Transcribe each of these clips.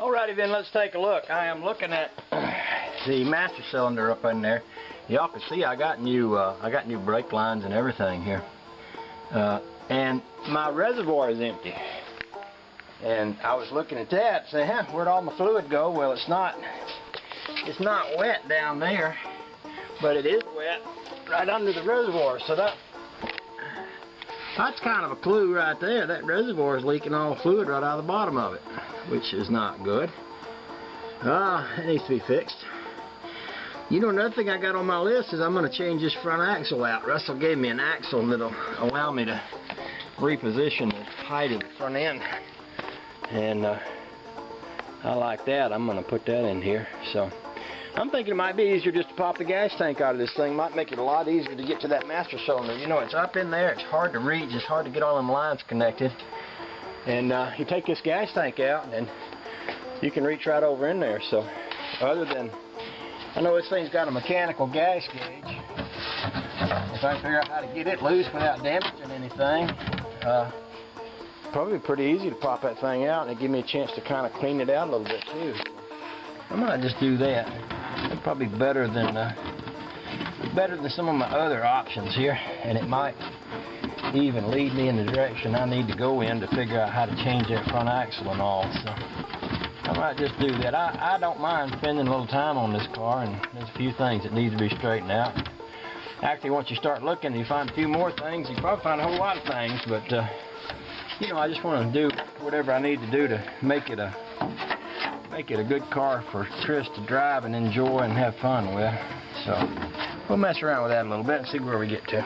Alrighty then, let's take a look. I am looking at the master cylinder up in there. Y'all can see I got new brake lines and everything here. And my reservoir is empty. And I was looking at that, saying, where'd all my fluid go? Well, it's not wet down there, but it is wet right under the reservoir. So that's kind of a clue right there. That reservoir is leaking all the fluid right out of the bottom of it, which is not good. It needs to be fixed. You know, another thing I got on my list is I'm going to change this front axle out. Russell gave me an axle that'll allow me to reposition the height of the front end. And I like that. I'm going to put that in here. So I'm thinking it might be easier just to pop the gas tank out of this thing. Might make it a lot easier to get to that master cylinder. You know, it's up in there. It's hard to reach. It's hard to get all them lines connected. And you take this gas tank out and you can reach right over in there. So other than, I know this thing's got a mechanical gas gauge. If I can figure out how to get it loose without damaging anything, probably pretty easy to pop that thing out and give me a chance to kind of clean it out a little bit too. I might just do that. That's probably better than some of my other options here, and it might even lead me in the direction I need to go in to figure out how to change that front axle and all. So I might just do that. I don't mind spending a little time on this car, and there's a few things that need to be straightened out. Actually, once you start looking, you find a few more things. You probably find a whole lot of things, but you know, I just want to do whatever I need to do to make it a good car for Chris to drive and enjoy and have fun with. So we'll mess around with that a little bit and see where we get to.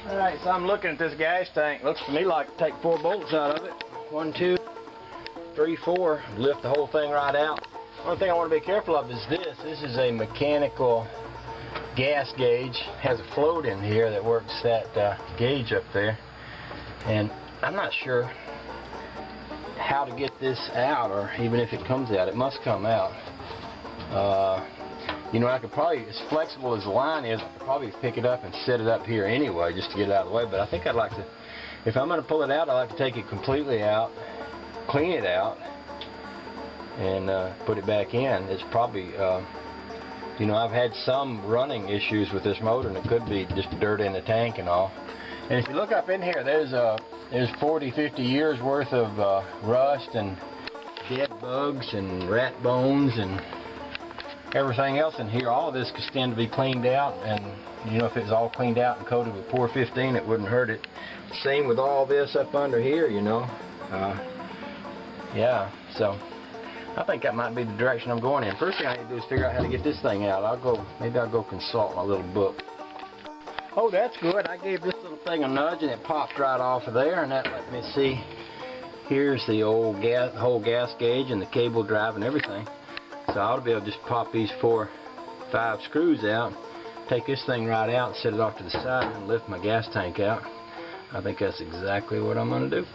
Alright, so I'm looking at this gas tank. Looks to me like to take 4 bolts out of it. 1, 2, 3, 4. Lift the whole thing right out. One thing I want to be careful of is this. This is a mechanical gas gauge. It has a float in here that works that gauge up there. And I'm not sure how to get this out, or even if it comes out. It must come out. You know, I could probably, as flexible as the line is, I could probably pick it up and set it up here anyway just to get it out of the way. But I think I'd like to, if I'm going to pull it out, I'd like to take it completely out, clean it out, and put it back in. It's probably, you know, I've had some running issues with this motor, and it could be just dirt in the tank and all. And if you look up in here, there's 40, 50 years worth of rust and dead bugs and rat bones and everything else in here. All of this could stand to be cleaned out, and you know, if it was all cleaned out and coated with Pour 15, it wouldn't hurt it. Same with all this up under here, you know. Yeah, so I think that might be the direction I'm going in. First thing I need to do is figure out how to get this thing out. Maybe I'll go consult my little book. Oh, that's good. I gave this little thing a nudge and it popped right off of there, and that let me see. Here's the old whole gas gauge and the cable drive and everything. So I ought to be able to just pop these 4, 5 screws out, take this thing right out, set it off to the side, and lift my gas tank out. I think that's exactly what I'm going to do.